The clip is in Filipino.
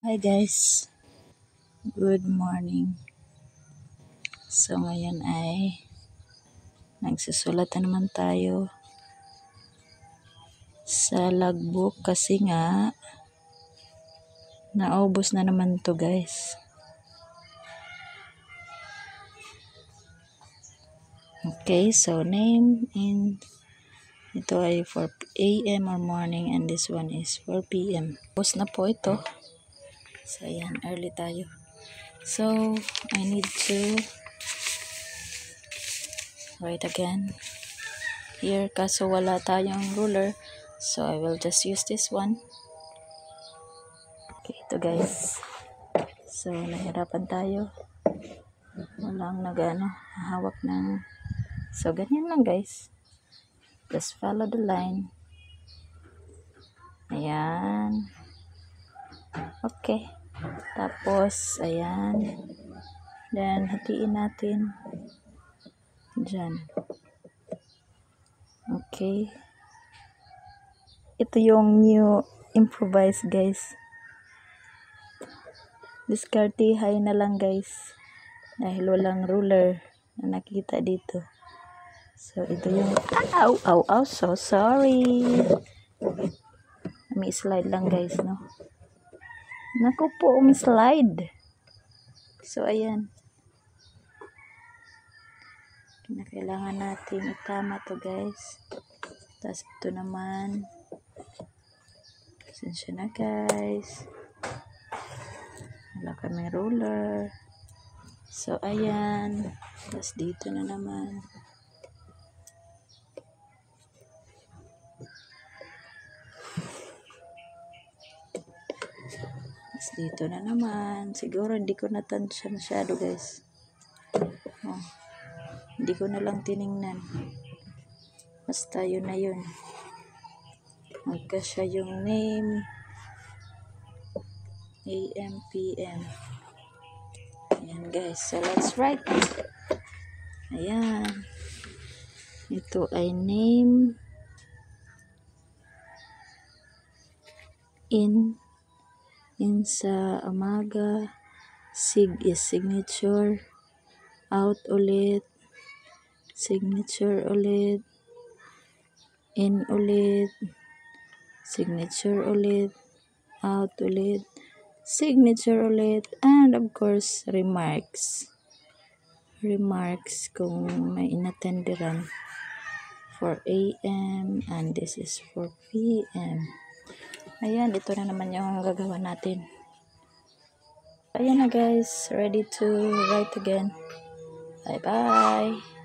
Hi guys, good morning. So ngayon ay nagsusulat na naman tayo sa logbook kasi nga naubos na naman to guys. Okay, so name and ito ay 4 AM or morning and this one is 4 PM. Tapos na po ito. So ayan, early tayo. So I need to write again here kaso wala tayong ruler, so I will just use this one. Okay, ito guys. So nahirapan tayo, walang hawak ng, so ganyan lang guys, just follow the line. Ayan, okay, tapos ayan, then hatiin natin dyan. Okay, ito yung new improvise guys, diskartihay na lang guys dahil walang ruler na nakita dito. So ito yung so sorry, may slide lang guys, no? Naku po, may slide. So ayan, kailangan natin itama to guys. Tapos ito naman, pasensya na guys, wala kami ruler. So ayan, tapos dito na naman. Tapos dito na naman. Siguro hindi ko natansya masyado guys. Oh, hindi ko na lang tiningnan. Basta yun na yun. Magkasya yung name, AM, PM. Ayan guys. So let's write. Ayan. Ito ay name in sa umaga, sig is signature, out ulit, signature ulit, in ulit, signature ulit, out ulit, signature ulit, and of course remarks kung may inatenderan for AM and this is for PM. Ayan, ito na naman yung gagawa natin. Ayan na guys, ready to write again. Bye bye.